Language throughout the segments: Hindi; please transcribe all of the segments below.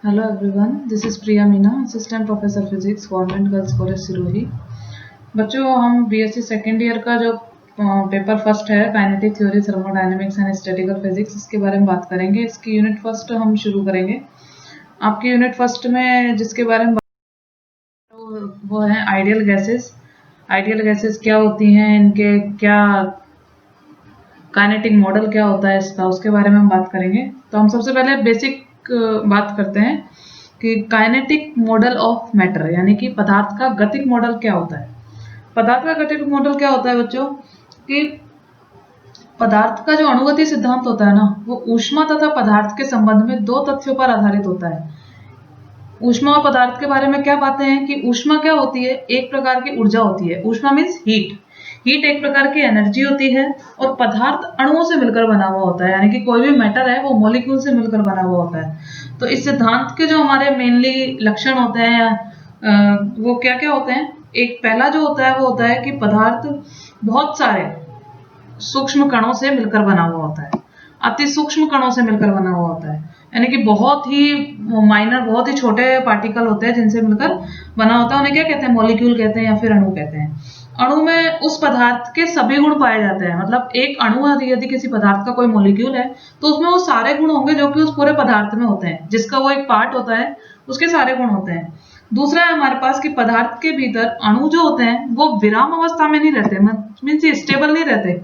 Hello everyone, this is Priya Meena, Assistant Professor Physics, Government Girls College Sirohi. बच्चों हम बीएससी सेकेंड ईयर का जो पेपर फर्स्ट है kinetic theory, thermodynamics and statistical physics, इसके बारे में बात करेंगे। इसकी यूनिट फर्स्ट हम शुरू करेंगे। आपकी यूनिट फर्स्ट में जिसके बारे में वो है आइडियल गैसेस। आइडियल गैसेस क्या होती हैं, इनके क्या काइनेटिक मॉडल क्या होता है इसका, उसके बारे में हम बात करेंगे। तो हम सबसे पहले बेसिक बात करते हैं कि काइनेटिक मॉडल ऑफ मैटर, यानी कि पदार्थ का गतिक मॉडल क्या होता है। पदार्थ का गतिक मॉडल क्या होता है बच्चों, कि पदार्थ का जो अणुगति सिद्धांत होता है ना, वो ऊष्मा तथा पदार्थ के संबंध में दो तथ्यों पर आधारित होता है। ऊष्मा और पदार्थ के बारे में क्या बातें हैं कि ऊष्मा क्या होती है, एक प्रकार की ऊर्जा होती है। ऊष्मा मीन्स हीट। हीट एक प्रकार की एनर्जी होती है और पदार्थ अणुओं से मिलकर बना हुआ होता है, यानी कि कोई भी मैटर है वो मॉलिक्यूल से मिलकर बना हुआ होता है। तो इस सिद्धांत के जो हमारे मेनली लक्षण होते हैं वो क्या क्या होते हैं। एक पहला जो होता है वो होता है कि पदार्थ बहुत सारे सूक्ष्म कणों से मिलकर बना हुआ होता है, अति सूक्ष्म कणों से मिलकर बना हुआ होता है, यानी कि बहुत ही माइनर, बहुत ही छोटे पार्टिकल होते हैं जिनसे मिलकर बना होता है। उन्हें क्या कहते हैं, मॉलिक्यूल कहते हैं या फिर अणु कहते हैं। अणु में उस पदार्थ के सभी गुण पाए जाते हैं, मतलब एक अणु यदि किसी पदार्थ का कोई मॉलिक्यूल है तो उसमें वो सारे गुण होंगे जो कि उस पूरे पदार्थ में होते हैं, जिसका वो एक पार्ट होता है उसके सारे गुण होते हैं। दूसरा है हमारे पास कि पदार्थ के भीतर अणु जो होते हैं वो विराम अवस्था में नहीं रहते, मीन्स स्टेबल नहीं रहते,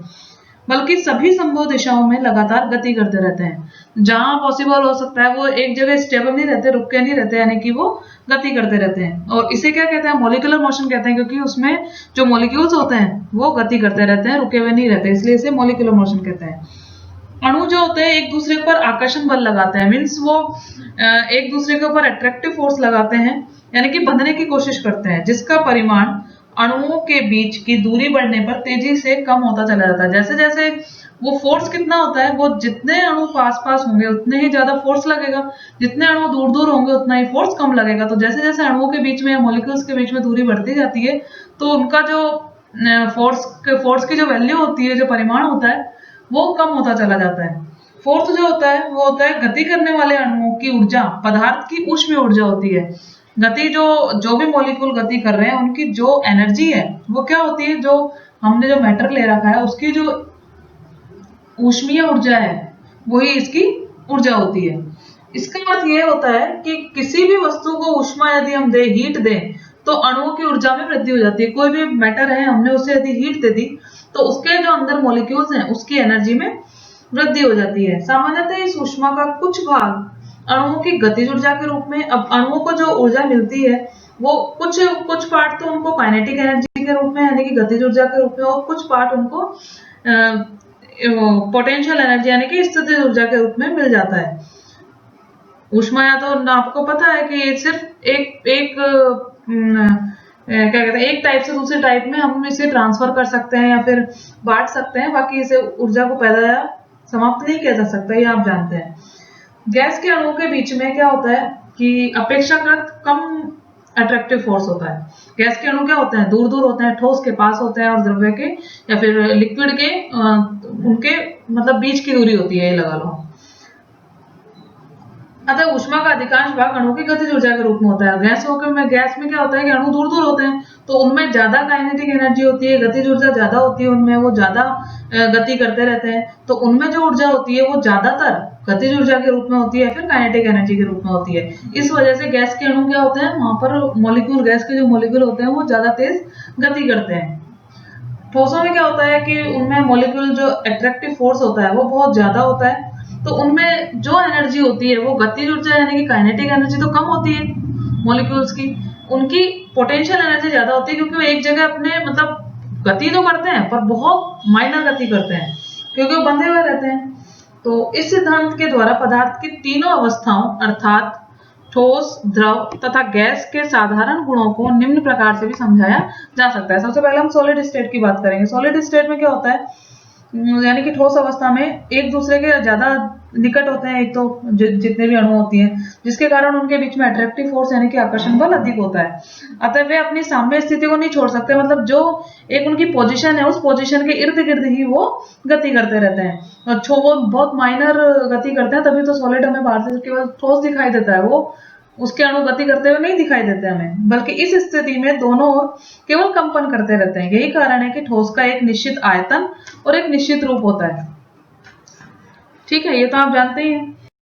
बल्कि सभी संभव दिशाओं में लगातार गति करते रहते हैं। जहां पॉसिबल हो सकता है वो एक जगह स्टेबल नहीं रहते, रुक के नहीं रहते, यानी कि वो गति करते रहते हैं। और इसे क्या कहते हैं, मॉलिक्यूलर मोशन कहते हैं, क्योंकि उसमें जो मॉलिक्यूल्स होते हैं वो गति करते रहते हैं, रुके हुए नहीं रहते, इसलिए इसे मॉलिक्यूलर मोशन कहते हैं। अणु जो होते हैं एक दूसरे पर आकर्षण बल लगाते हैं, मीन्स वो एक दूसरे के ऊपर अट्रैक्टिव फोर्स लगाते हैं, यानी कि बंधने की कोशिश करते हैं, जिसका परिमाण अणुओं के बीच की दूरी बढ़ने पर तेजी से कम होता चला जाता है। जैसे जैसे वो फोर्स कितना होता है, वो जितने अणु पास पास होंगे उतने ही ज्यादा फोर्स लगेगा, जितने अणु दूर दूर होंगे उतना ही फोर्स कम लगेगा। तो जैसे जैसे अणुओं के बीच में या मॉलिक्यूल्स के बीच में दूरी बढ़ती जाती है तो उनका जो फोर्स की जो वैल्यू होती है, जो परिमाण होता है, वो कम होता चला जाता है। फोर्थ जो होता है वो होता है गति करने वाले अणुओं की ऊर्जा, पदार्थ की ऊष्मीय ऊर्जा होती है। गति जो भी मॉलिक्यूल गति कर रहे हैं उनकी जो एनर्जी है वो क्या होती है, जो हमने जो मैटर ले रखा है उसकी जो ऊष्मीय ऊर्जा है वही इसकी ऊर्जा होती है। इसका अर्थ ये होता है कि किसी भी वस्तु को ऊष्मा यदि हम दे, हीट दें, तो अणुओं की ऊर्जा में वृद्धि हो जाती है। कोई भी मैटर है, हमने उसे यदि हीट दे दी तो उसके जो अंदर मॉलिक्यूल्स हैं उसकी एनर्जी में वृद्धि हो जाती है। सामान्यतः इस ऊष्मा का कुछ भाग अणुओं की गतिज ऊर्जा के रूप में, अब अणुओं को जो ऊर्जा मिलती है वो कुछ कुछ पार्ट तो उनको काइनेटिक एनर्जी के रूप में, यानी कि गतिज ऊर्जा के रूप में, और कुछ पार्ट उनको पोटेंशियल एनर्जी यानी कि स्थितिज ऊर्जा के रूप में मिल जाता है। ऊष्मा या तो आपको पता है कि सिर्फ एक एक क्या कहते हैं, एक टाइप से दूसरे टाइप में हम इसे ट्रांसफर कर सकते हैं या फिर बांट सकते हैं, बाकी इसे ऊर्जा को पैदा या समाप्त नहीं किया जा सकता, ये आप जानते हैं। गैस के अणुओं के बीच में क्या होता है कि अपेक्षाकृत कम अट्रैक्टिव फोर्स होता है। गैस के अणु क्या होते हैं, दूर दूर होते हैं, ठोस के पास होते हैं, और द्रव्य के या फिर लिक्विड के उनके मतलब बीच की दूरी होती है, ये लगा लो। अतः ऊष्मा का अधिकांश भाग अणु की गतिज ऊर्जा के रूप में होता है। गैस में क्या होता है कि अणु दूर दूर होते हैं तो उनमें ज्यादा काइनेटिक एनर्जी होती है, गतिज ऊर्जा ज्यादा होती है उनमें, वो ज्यादा गति करते रहते हैं, तो उनमें जो ऊर्जा होती है वो ज्यादातर गतिज ऊर्जा के रूप में होती है, फिर काइनेटिक एनर्जी के रूप में होती है। इस वजह से गैस के अणु क्या होते हैं, वहां पर मॉलिक्यूल, गैस के जो मॉलिक्यूल होते हैं वो ज्यादा तेज गति करते हैं। ठोसों में क्या होता है कि उनमें मॉलिक्यूल जो अट्रैक्टिव फोर्स होता है वो बहुत ज्यादा होता है, तो उनमें जो एनर्जी होती है वो गतिज ऊर्जा यानी कि काइनेटिक एनर्जी तो कम होती है मॉलिक्यूल्स की, उनकी पोटेंशियल एनर्जी ज्यादा होती है, क्योंकि वो एक जगह अपने मतलब गति तो करते हैं पर बहुत माइनर गति करते हैं, क्योंकि वो बंधे हुए रहते हैं। तो इस सिद्धांत के द्वारा पदार्थ की तीनों अवस्थाओं अर्थात ठोस, द्रव तथा गैस के साधारण गुणों को निम्न प्रकार से भी समझाया जा सकता है। सबसे पहले हम सॉलिड स्टेट की बात करेंगे। सॉलिड स्टेट में क्या होता है यानी कि ठोस अवस्था में एक दूसरे के ज्यादा निकट होते हैं, एक तो जितने भी अणु होती हैं, जिसके कारण उनके बीच में अट्रैक्टिव फोर्स यानी कि आकर्षण बल अधिक होता है। अतः वे अपनी साम्य स्थिति को नहीं छोड़ सकते, मतलब जो एक उनकी पोजीशन है उस पोजीशन के इर्द गिर्द ही वो गति करते रहते हैं। वो बहुत माइनर गति करते हैं, तभी तो सॉलिड हमें बाहर से केवल ठोस दिखाई देता है, वो उसके अणु गति करते हुए नहीं दिखाई देते हमें, बल्कि इस स्थिति में दोनों ओर केवल कंपन करते रहते हैं। यही कारण है कि ठोस का एक निश्चित आयतन और एक निश्चित रूप होता है। ठीक है, ये तो आप जानते ही हैं।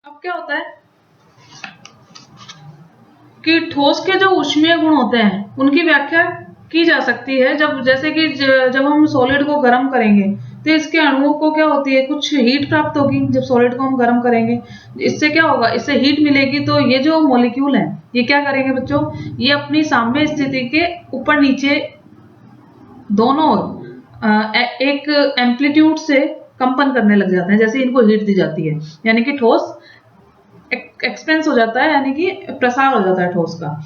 अब क्या होता है कि ठोस के जो ऊष्मीय गुण होते हैं उनकी व्याख्या की जा सकती है, जब जैसे कि जब हम सॉलिड को गर्म करेंगे तो इसके अणुओं को क्या होती है, कुछ हीट प्राप्त होगी। जब सॉलिड को हम गर्म करेंगे इससे क्या होगा, इससे हीट मिलेगी, तो ये जो मॉलिक्यूल है ये क्या करेंगे बच्चों, ये अपनी साम्य स्थिति के ऊपर नीचे दोनों ओर एक एम्पलीट्यूड से कंपन करने लग जाते हैं, जैसे इनको हीट दी जाती है, यानी कि ठोस एक्सपेंस हो जाता है, यानी कि प्रसार हो जाता है ठोस का।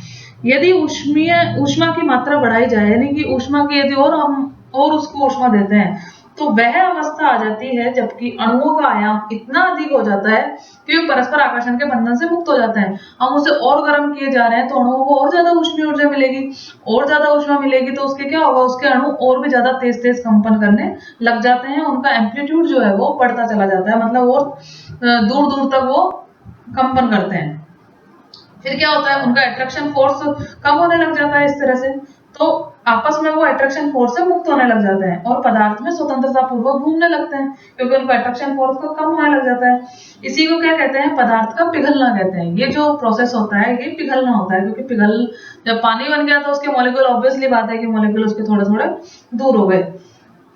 यदि ऊष्मा की मात्रा बढ़ाई जाए, यानी कि ऊष्मा की यदि और हम और उसको ऊष्मा देते हैं, तो वह अवस्था आ जाती है जबकि अणुओं का आयाम इतना अधिक हो जाता है कि वे परस्पर आकर्षण के बंधन से मुक्त हो जाते हैं। हम उसे और गर्म किए जा रहे हैं तो अणुओं को और ज्यादा ऊष्मीय ऊर्जा मिलेगी, और ज्यादा ऊष्मा मिलेगी तो उसके क्या होगा, उसके अणु और भी ज्यादा तेज तेज कंपन करने लग जाते हैं, उनका एम्पलीट्यूड जो है वो बढ़ता चला जाता है, मतलब और दूर दूर तक वो कंपन करते हैं। फिर क्या होता है, उनका अट्रैक्शन फोर्स कम होने लग जाता है इस तरह से, तो आपस में वो अट्रैक्शन फोर्स से मुक्त होने लग जाते हैं और पदार्थ में स्वतंत्रता पूर्वक घूमने लगते हैं, क्योंकि उनका अट्रैक्शन फोर्स को कम होने लग जाता है। इसी को क्या कहते हैं, पदार्थ का पिघलना कहते हैं। ये जो प्रोसेस होता है ये पिघलना होता है, क्योंकि जब पानी बन गया तो उसके मॉलिक्यूल, ऑब्वियसली बात है कि मॉलिक्यूल उसके थोड़े थोड़े दूर हो गए।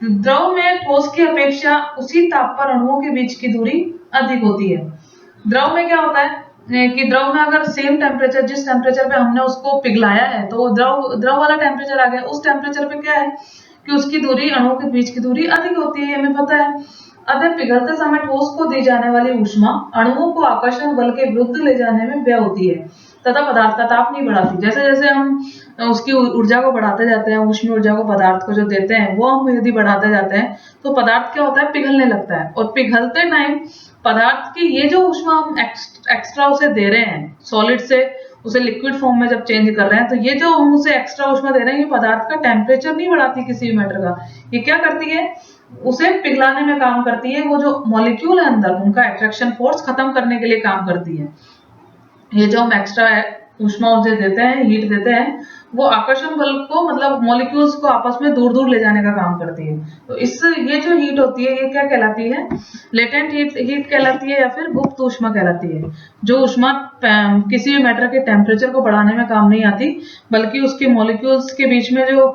द्रव में ठोस की अपेक्षा उसी ताप पर अणुओं के बीच की दूरी अधिक होती है। द्रव में क्या होता है कि द्रव में अगर सेम टेम्परेचर, जिस टेम्परेचर पे हमने उसको पिघलाया है, तो द्रव वाला टेम्परेचर आ गया, उस टेम्परेचर पे क्या है कि उसकी दूरी, अणुओं के बीच की दूरी अधिक होती है, हमें पता है। अतः पिघलते समय ठोस को दी जाने वाली ऊष्मा अणुओं को आकर्षण बल के विरुद्ध ले जाने में व्यय होती है तथा पदार्थ का ताप नहीं बढ़ाती। जैसे जैसे हम उसकी ऊर्जा को बढ़ाते जाते हैं, ऊष्मीय ऊर्जा को पदार्थ को जो देते हैं वो हम यदि बढ़ाते जाते हैं, तो पदार्थ क्या होता है, पिघलने लगता है। और पिघलते टाइम पदार्थ की ये जो ऊष्मा हम एक्स्ट्रा उसे दे रहे हैं, सॉलिड से उसे लिक्विड फॉर्म में जब चेंज कर रहे हैं, तो ये जो हम उसे एक्स्ट्रा ऊष्मा दे रहे हैं, ये पदार्थ का टेम्परेचर नहीं बढ़ाती किसी भी मैटर का। ये क्या करती है, उसे पिघलाने में काम करती है। वो जो मॉलिक्यूल है अंदर, उनका अट्रैक्शन फोर्स खत्म करने के लिए काम करती है। ये जो हम एक्स्ट्रा ऊष्मा उसे देते हैं, हीट देते हैं, वो आकर्षण बल को, मतलब मॉलिक्यूल्स को आपस में दूर दूर ले जाने का काम करती है। तो इससे ये जो हीट होती है ये क्या कहलाती है, लेटेंट हीट कहलाती है, या फिर गुप्त ऊष्मा कहलाती है। जो ऊष्मा किसी भी मैटर के टेम्परेचर को बढ़ाने में काम नहीं आती, बल्कि उसके मॉलिक्यूल्स के बीच में जो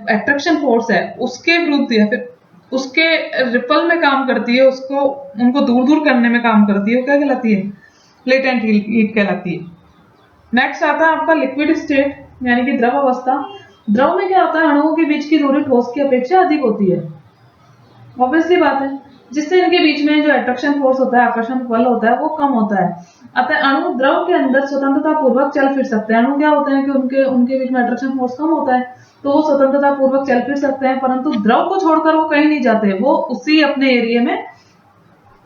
अट्रैक्शन फोर्स है उसके विरुद्ध या फिर उसके रिपल में काम करती है, उसको उनको दूर दूर करने में काम करती है, वो क्या कहलाती है, लेटेंट हीट कहलाती है। नेक्स्ट आता है आपका लिक्विड स्टेट, यानी कि द्रव अवस्था। द्रव में क्या होता है, अणुओं के बीच की दूरी ठोस की अपेक्षा अधिक होती है, ऑब्वियसली बात है, जिससे इनके बीच में जो अट्रैक्शन फोर्स होता है, आकर्षण बल होता है, वो कम होता है। अतः अणु द्रव के अंदर स्वतंत्रता पूर्वक चल फिर सकते हैं। अणु क्या होते हैं कि उनके उनके बीच में अट्रैक्शन फोर्स कम होता है, तो वो स्वतंत्रता पूर्वक चल फिर सकते हैं, परंतु द्रव को छोड़कर वो कहीं नहीं जाते, वो उसी अपने एरिया में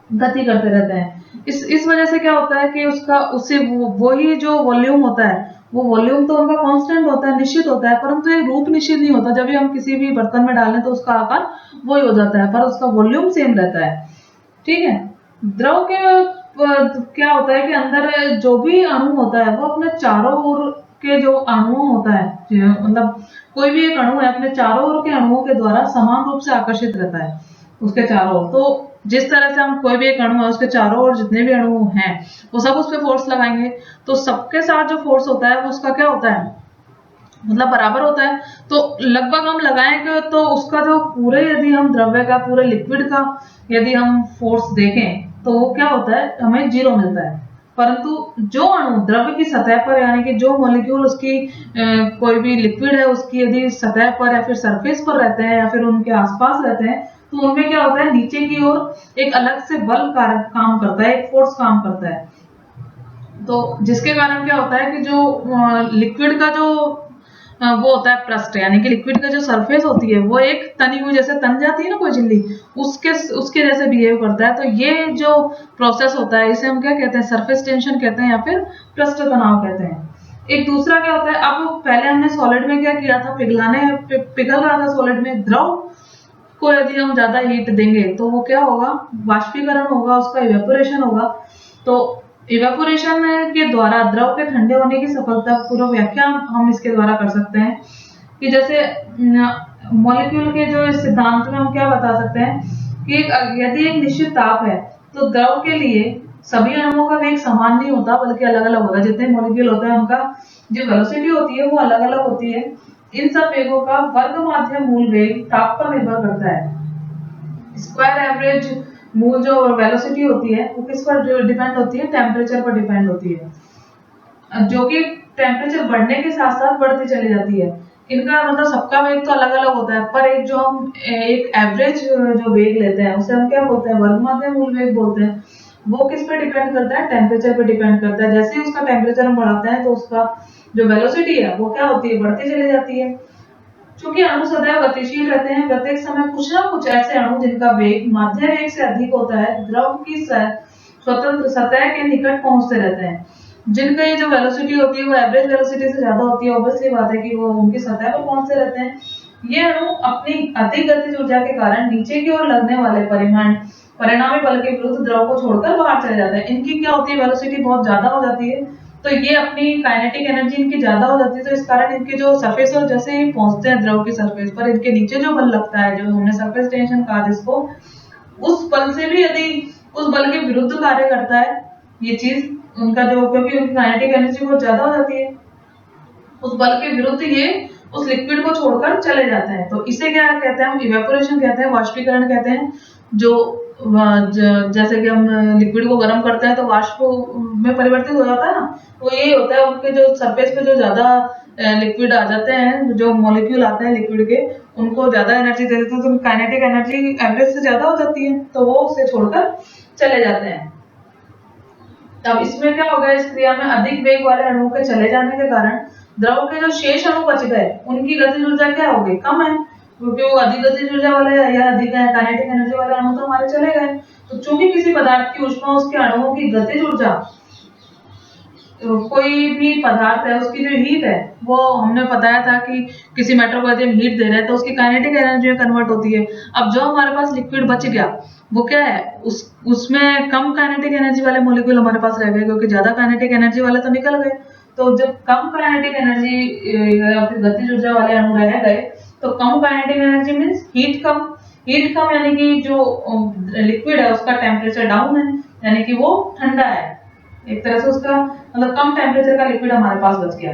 गति करते रहते हैं। इस वजह से क्या होता है कि उसका उससे वही जो वॉल्यूम होता है, वो वॉल्यूम तो उनका कांस्टेंट होता है, निश्चित होता है, परंतु एक रूप निश्चित नहीं होता। जब भी हम किसी भी बर्तन में डालें तो उसका आकार वही हो जाता है, पर उसका वॉल्यूम सेम रहता है। ठीक है, द्रव के क्या होता है कि अंदर जो भी अणु होता है वो अपने चारों ओर के जो अणु होता है, मतलब कोई भी एक अणु है अपने चारों ओर के अणुओं के द्वारा समान रूप से आकर्षित रहता है उसके चारों ओर। तो जिस तरह से हम कोई भी एक अणु है उसके चारों ओर जितने भी अणु हैं वो सब उस पर फोर्स लगाएंगे, तो सबके साथ जो फोर्स होता है वो उसका क्या होता है, मतलब बराबर होता है। तो लगभग हम लगाएंगे तो उसका जो पूरे, यदि हम द्रव्य का, पूरे लिक्विड का यदि हम फोर्स देखें तो वो क्या होता है, हमें 0 मिलता है। परंतु जो अणु द्रव्य की सतह पर, यानी कि जो मॉलिक्यूल उसकी कोई भी लिक्विड है उसकी यदि सतह पर या फिर सरफेस पर रहते हैं या फिर उनके आसपास रहते हैं, तो उनमें क्या होता है, नीचे की ओर एक अलग से बल काम करता है, एक फोर्स काम करता है। तो जिसके कारण क्या होता है कि जो लिक्विड का जो वो होता है पृष्ठ, यानी कि लिक्विड का जो सरफेस होती है वो एक तनी हुई जैसे तन जाती है ना कोई झिल्ली, उसके उसके जैसे बिहेव करता है। तो ये जो प्रोसेस होता है इसे हम क्या कहते हैं, सरफेस टेंशन कहते हैं या फिर पृष्ठ तनाव कहते हैं। एक दूसरा क्या होता है, अब पहले हमने सॉलिड में क्या किया था, पिघल रहा था सॉलिड में, द्रव को यदि हम ज्यादा हीट देंगे तो वो क्या होगा, वाष्पीकरण होगा, उसका इवेपोरेशन होगा। तो इवेपोरेशन के द्वारा द्रव के ठंडे होने की सफलता पूर्व व्याख्या हम इसके द्वारा कर सकते हैं कि जैसे मॉलिक्यूल के जो सिद्धांत में हम क्या बता सकते हैं कि यदि एक निश्चित ताप है तो द्रव के लिए सभी अणुओं का वेग समान नहीं होता बल्कि अलग अलग होता है। जितने मॉलिक्यूल होते हैं उनका जो वेलोसिटी होती है वो अलग अलग होती है। इन सब वेगों का वर्ग माध्य मूल वेग ताप पर निर्भर करता है। स्क्वायर एवरेज मूल जो वेलोसिटी होती है वो किस पर डिपेंड होती है, टेम्परेचर पर डिपेंड होती है, जो कि टेम्परेचर बढ़ने के साथ साथ बढ़ती चली जाती है। इनका मतलब सबका वेग तो अलग अलग होता है, पर एक जो हम एक एवरेज जो वेग लेते हैं उसे हम क्या बोलते हैं, वर्ग माध्य मूल वेग बोलते हैं। वो किस पे डिपेंड करता है, टेम्परेचर पे डिपेंड करता है। जैसे ही उसका टेम्परेचर हम बढ़ाते हैं तो उसका जो वेलोसिटी है वो क्या होती है, बढ़ती चली जाती है। चूंकि अणु सदैव गतिशील रहते हैं, प्रत्येक समय कुछ ना कुछ ऐसे अणु जिनका वेग माध्य वेग से अधिक होता है द्रव की स्वतंत्र सतह के निकट पहुंचते रहते हैं। जिनका ये जो वेलोसिटी होती है वो एवरेज वेलोसिटी से ज्यादा होती है, ऑब्वियसली बात है कि वो उनकी सतह पर पहुंचते रहते हैं। ये अणु अपनी अधिक गतिज ऊर्जा के कारण नीचे की ओर लगने वाले परिणामी बल के विरुद्ध द्रव को छोड़कर बाहर चले जाते हैं। इनकी क्या होती है, वेलोसिटी बहुत ज्यादा हो जाती है, तो ये अपनी काइनेटिक एनर्जी इनकी ज्यादा हो जाती है, तो इस कारण इनके जो सरफेस और जैसे ही पहुंचते हैं द्रव की सरफेस पर, इनके नीचे जो बल लगता है, जो हमने सरफेस टेंशन कहा जिसको, उस बल से भी यदि उस बल के विरुद्ध कार्य करता है ये चीज, उनका जो, क्योंकि उनकी काइनेटिक एनर्जी बहुत ज्यादा हो जाती है, उस बल के विरुद्ध ये उस लिक्विड को छोड़कर चले जाते हैं। तो इसे क्या कहते हैं, हम इवेपोरेशन कहते हैं, वाष्पीकरण कहते हैं। जो जैसे कि हम लिक्विड को गर्म करते हैं तो वाष्प में परिवर्तित हो जाता है ना, तो यही होता है, उनके जो सरफेस पे जो ज्यादा लिक्विड आ जाते हैं, जो मॉलिक्यूल आते हैं लिक्विड के, उनको ज्यादा एनर्जी दे देते हैं तो काइनेटिक एनर्जी एवरेज से ज्यादा हो जाती है, तो वो उसे छोड़कर चले जाते हैं। अब इसमें क्या होगा, इस क्रिया में अधिक वेग वाले अणुओं के चले जाने के कारण द्रव के जो शेष अणु बच गए उनकी गतिज ऊर्जा क्या होगी, कम है, क्योंकि वो अधिक गतिज ऊर्जा वाले या अधिक काइनेटिक एनर्जी वाले अणु तो हमारे चले गए। तो चूंकि किसी पदार्थ की ऊष्मा उसके अणुओं की गतिज ऊर्जा, कोई भी पदार्थ है उसकी जो हीट है, वो हमने बताया था कि किसी मैटर को यदि हम हीट दे रहे हैं तो उसकी काइनेटिक एनर्जी में कन्वर्ट होती है। अब जो हमारे पास लिक्विड बच गया वो क्या है, उसमें कम काइनेटिक एनर्जी वाले मॉलिक्यूल हमारे पास रह गए, क्योंकि ज्यादा काइनेटिक एनर्जी वाले तो निकल गए। तो जब कम काइनेटिक एनर्जी या फिर गतिज ऊर्जा वाले अणु रह गए, तो कम काइनेटिक एनर्जी मींस हीट कम यानी कि जो लिक्विड है उसका टेम्परेचर डाउन है, यानी कि वो ठंडा है, एक तरह से उसका मतलब कम टेम्परेचर का लिक्विड हमारे पास बच गया।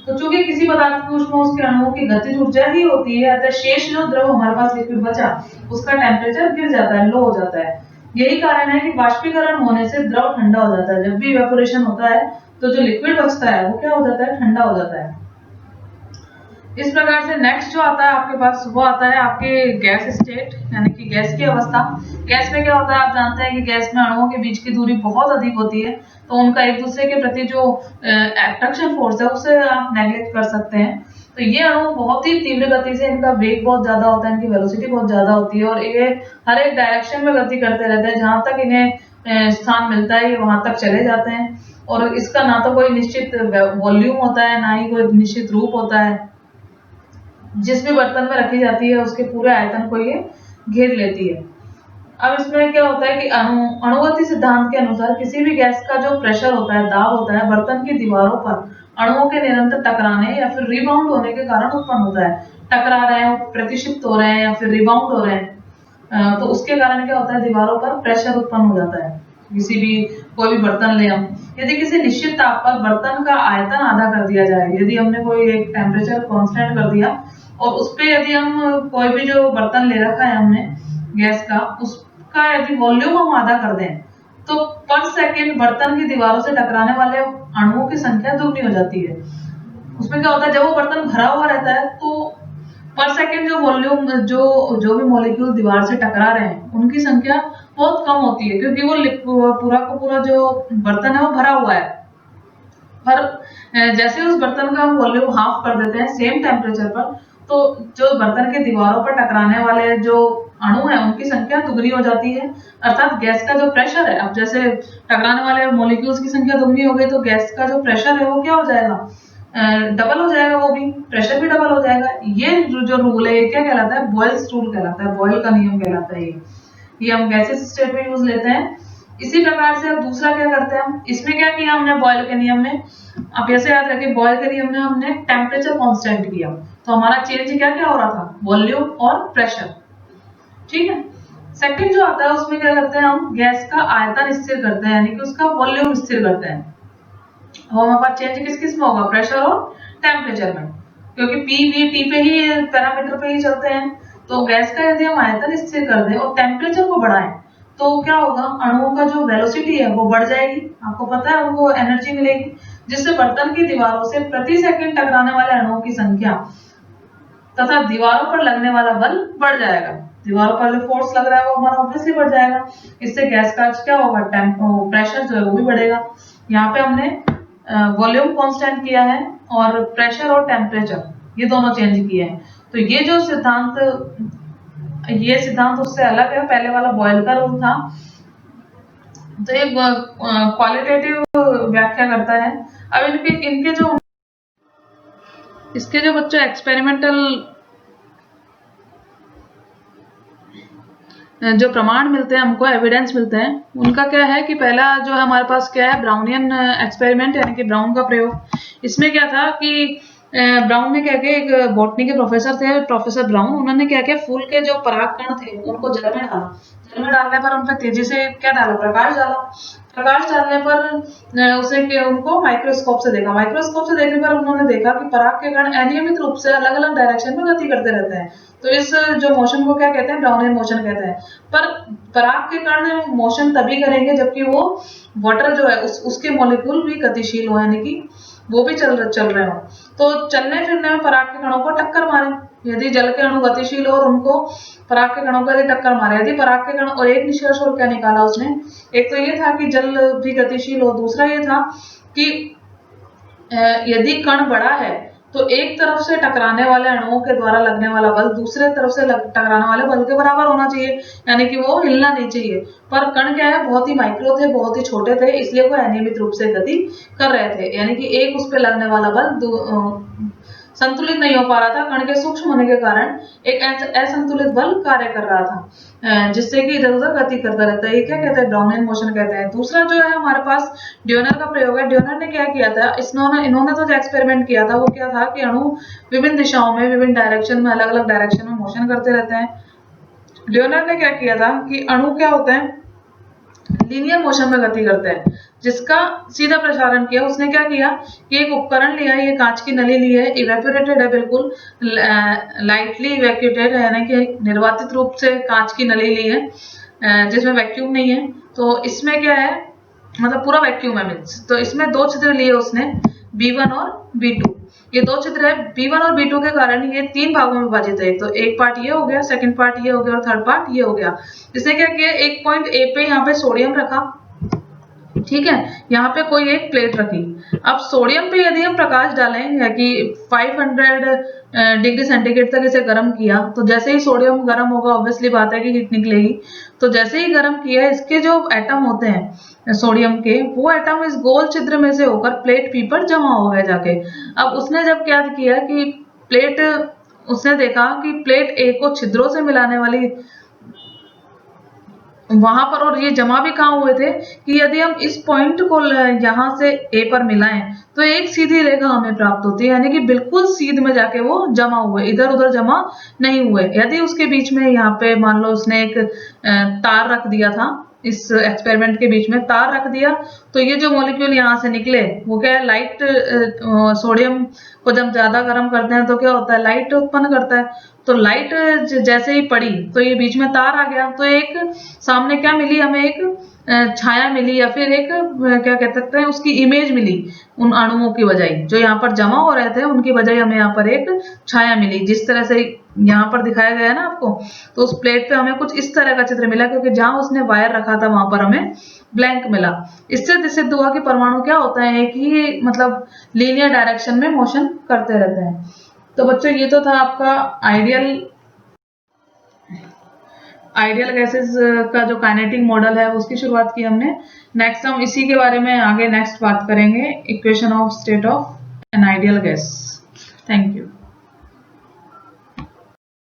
तो चूंकि किसी पदार्थ की ऊष्मा उसके अणुओं की गतिज ऊर्जा ही होती है, अतः शेष जो द्रव हमारे पास लिक्विड बचा उसका टेम्परेचर गिर जाता है, लो हो जाता है। यही कारण है कि वाष्पीकरण होने से द्रव ठंडा हो जाता है। जब भी इवेपोरेशन होता है तो जो लिक्विड बचता है वो क्या हो जाता है, ठंडा हो जाता है। इस प्रकार से नेक्स्ट जो आता है आपके पास, वो आता है आपके गैस स्टेट, यानी कि गैस की अवस्था। गैस में क्या होता है, आप जानते हैं कि गैस में अणुओं के बीच की दूरी बहुत अधिक होती है, तो उनका एक दूसरे के प्रति जो अट्रैक्शन फोर्स है उसे आप नेग्लेक्ट कर सकते हैं। तो ये अणु बहुत ही तीव्र गति से, इनका वेग बहुत ज्यादा होता है, इनकी वेलोसिटी बहुत ज्यादा होती है, और ये हर एक डायरेक्शन में गति करते रहते हैं, जहां तक इन्हें स्थान मिलता है वहां तक चले जाते हैं। और इसका ना तो कोई निश्चित वॉल्यूम होता है, ना ही कोई निश्चित रूप होता है। जिस भी बर्तन में रखी जाती है उसके पूरे आयतन को ये घेर लेती है। अब इसमें क्या होता है कि अणुगति सिद्धांत के अनुसार किसी भी गैस का जो प्रेशर होता है, दाब होता है, बर्तन की दीवारों पर अणुओं के निरंतर टकराने या फिर रिबाउंड होने के कारण उत्पन्न होता है। टकरा रहे हैं, प्रतिष्ठित हो रहे हैं या फिर रिबाउंड हो रहे हैं, तो उसके कारण क्या होता है, दीवारों पर प्रेशर उत्पन्न हो जाता है। किसी भी कोई भी बर्तन ले हम, यदि किसी निश्चित ताप पर बर्तन का आयतन आधा कर दिया जाए, यदि हमने कोई एक टेम्परेचर कांस्टेंट कर दिया और उस पे यदि हम कोई भी जो बर्तन ले रखा है हमने गैस का, उसका यदि वॉल्यूम हम आधा कर दें, तो पर सेकंड बर्तन की दीवारों से टकराने वाले अणुओं की संख्या दुगनी हो जाती है। उसमें क्या होता है, जब वो बर्तन भरा हुआ रहता है तो पर सेकंड जो वॉल्यूम जो भी मॉलिक्यूल दीवार से टकरा रहे हैं उनकी संख्या बहुत कम होती है, क्योंकि वो पूरा का पूरा जो बर्तन है वो भरा हुआ है। पर जैसे उस बर्तन का हम वॉल्यूम हाफ कर देते हैं सेम टेम्परेचर पर, तो जो बर्तन के दीवारों पर टकराने वाले जो अणु हैं उनकी संख्या दुगनी हो जाती है। अर्थात गैस का जो प्रेशर है, अब जैसे टकराने वाले मॉलिक्यूल्स की संख्या दुगनी हो गई तो गैस का जो प्रेशर है वो क्या हो जाएगा, डबल हो जाएगा, वो भी प्रेशर भी डबल हो जाएगा। ये जो रूल है ये क्या कहलाता है, बॉयल्स रूल कहलाता है, बॉयल का नियम कहलाता है ये हम गैसेस स्टेट में यूज लेते हैं। इसी प्रकार से अब दूसरा क्या करते हैं हम, इसमें क्या किया हमने बॉयल के नियम में, अब ऐसे याद रखिए बॉयल के नियम में हमने टेम्परेचर कांस्टेंट किया, तो हमारा चेंज क्या क्या हो रहा था, वॉल्यूम और प्रेशर। ठीक है। सेकंड जो आता है उसमें क्या करते हैं हम, गैस का आयतन स्थिर करते हैं, यानी कि उसका वॉल्यूम स्थिर करते हैं। और हमारे पास चेंज किस किस में होगा, प्रेशर और टेम्परेचर में, क्योंकि पी वी टी पे ही पैरामीटर पे ही चलते हैं। तो गैस का यदि हम आयतन स्थिर कर दें और टेम्परेचर को बढ़ाएं तो क्या होगा, अणुओं का जो वेलोसिटी है वो बढ़ जाएगी, आपको पता है उनको एनर्जी मिलेगी, जिससे बर्तन की दीवारों से प्रति सेकंड टकराने वाले अणुओं की संख्या तथा दीवारों पर लगने वाला बल बढ़ जाएगा। दीवारों पर जो फोर्स लग रहा है वो हमारा ऑब्वियसली बढ़ जाएगा। इससे गैस का क्या होगा, प्रेशर जो है वो भी बढ़ेगा। यहाँ पे हमने वॉल्यूम कांस्टेंट किया है और प्रेशर और टेम्परेचर ये दोनों चेंज किए हैं। तो ये सिद्धांत उससे अलग है, पहले वाला बॉयल का रूल था। तो ये क्वालिटेटिव व्याख्या करता है। अब इनके जो इसके जो बच्चों एक्सपेरिमेंटल जो प्रमाण मिलते हैं हमको, एविडेंस मिलते हैं, उनका क्या है कि पहला जो है हमारे पास क्या है, ब्राउनियन एक्सपेरिमेंट, यानी कि ब्राउन का प्रयोग। इसमें क्या था कि ब्राउन ने क्या किया, एक बॉटनी के प्रोफेसर थे, प्रोफेसर ब्राउन, उन्होंने क्या किया, फूल के जो परागकण थे उनको जल में डाला। जल में डालने पर उन पर तेजी से क्या डाला, प्रकाश डाला। प्रकाश डालने पर उसे उनको माइक्रोस्कोप से देखा। माइक्रोस्कोप से देखने पर उन्होंने देखा कि पराग के कण अनियमित रूप से अलग अलग डायरेक्शन में गति करते रहते हैं। तो इस जो मोशन को क्या कहते हैं, ब्राउनियन मोशन कहते हैं। पर पराग के कण मोशन तभी करेंगे जबकि वो वाटर जो है उसके मॉलिक्यूल भी गतिशील हो, यानी कि वो भी चल रहे हो। तो चलने फिरने में पराग के कणों को टक्कर मारे। यदि जल के अणु गतिशील हो और उनको पराग के कणों को यदि टक्कर मारे, यदि पराग के कण, और एक निष्कर्ष और क्या निकाला उसने, एक तो ये था कि जल भी गतिशील हो, दूसरा ये था कि यदि कण बड़ा है तो एक तरफ से टकराने वाले अणुओं के द्वारा लगने वाला बल दूसरे तरफ से टकराने वाले बल के बराबर होना चाहिए, यानी कि वो हिलना नहीं चाहिए। पर कण क्या है, बहुत ही माइक्रो थे, बहुत ही छोटे थे, इसलिए वो अनियमित रूप से गति कर रहे थे, यानी कि एक उस पर लगने वाला बल संतुलित नहीं हो पा रहा था। कण के सूक्ष्म होने के कारण एक असंतुलित बल कार्य कर रहा था, जिससे कि इधर उधर गति करता रहता है। ये क्या कहते हैं, ब्राउनियन मोशन कहते हैं। दूसरा जो है हमारे पास ड्योनर का प्रयोग है। ड्योनर ने क्या किया था, इन्होंने तो जो एक्सपेरिमेंट किया था वो क्या था कि अणु विभिन्न दिशाओं में, विभिन्न डायरेक्शन में, अलग अलग डायरेक्शन में मोशन करते रहते हैं। ड्योनर ने क्या किया था कि अणु क्या होते हैं, लीनियर मोशन में गति करते हैं, जिसका सीधा प्रसारण किया। उसने क्या किया कि एक उपकरण लिया, ये कांच की नली ली है, इवेपोरेटेड है, बिल्कुल लाइटली इवेक्यूटेड है, यानी कि निर्वातित रूप से कांच की नली ली है, जिसमें वैक्यूम नहीं है। तो इसमें क्या है, मतलब पूरा वैक्यूम है मीन्स। तो इसमें दो छिद्र लिए उसने, B1 और B2। ये दो चित्र है, B1 और B2 के कारण ये तीन भागों में विभाजित है। तो एक पार्ट ये हो गया, सेकंड पार्ट ये हो गया और थर्ड पार्ट ये हो गया। इसने क्या किया, एक पॉइंट A पे यहाँ पे सोडियम रखा, ठीक है, यहाँ पे कोई एक प्लेट रखी। अब सोडियम पे यदि हम प्रकाश डालें, या कि 500 डिग्री सेंटीग्रेड तक इसे गर्म किया, तो जैसे ही सोडियम गर्म होगा ऑब्वियसली बात है कि हीट निकलेगी। तो जैसे ही गर्म किया, इसके जो एटम होते हैं सोडियम के, वो एटम इस गोल छिद्र में से होकर प्लेट पी पर जमा हो गए जाके। अब उसने जब क्या किया कि उसने देखा कि प्लेट ए को छिद्रों से मिलाने वाली वहां पर, और ये जमा भी कहाँ हुए थे कि यदि हम इस पॉइंट को यहाँ से ए पर मिलाएं तो एक सीधी रेखा हमें प्राप्त होती है, यानी कि बिल्कुल सीध में जाके वो जमा हुए, इधर उधर जमा नहीं हुए। यदि उसके बीच में यहाँ पे मान लो उसने एक तार रख दिया था, इस एक्सपेरिमेंट के बीच में तार रख दिया, तो ये जो मॉलिक्यूल यहाँ से निकले वो क्या है, लाइट, सोडियम को जब ज्यादा गर्म करते हैं तो क्या होता है, लाइट उत्पन्न करता है। तो लाइट जैसे ही पड़ी तो ये बीच में तार आ गया, तो एक सामने क्या मिली हमें, एक छाया मिली या फिर एक क्या कह सकते हैं उसकी इमेज मिली उन अणुओं की बजाय जो यहाँ पर जमा हो रहे थे, उनकी बजाय हमें यहाँ पर एक छाया मिली। जिस तरह से यहाँ पर दिखाया गया है ना आपको, तो उस प्लेट पे हमें कुछ इस तरह का चित्र मिला, क्योंकि जहां उसने वायर रखा था वहां पर हमें ब्लैंक मिला। इससे सिद्ध हुआ कि परमाणु क्या होता है, एक ही मतलब लीनियर डायरेक्शन में मोशन करते रहते हैं। तो बच्चों ये तो था आपका आइडियल गैसेस का जो काइनेटिक मॉडल है उसकी शुरुआत की हमने। नेक्स्ट हम इसी के बारे में आगे नेक्स्ट बात करेंगे, equation of state of an ideal gas. Thank you.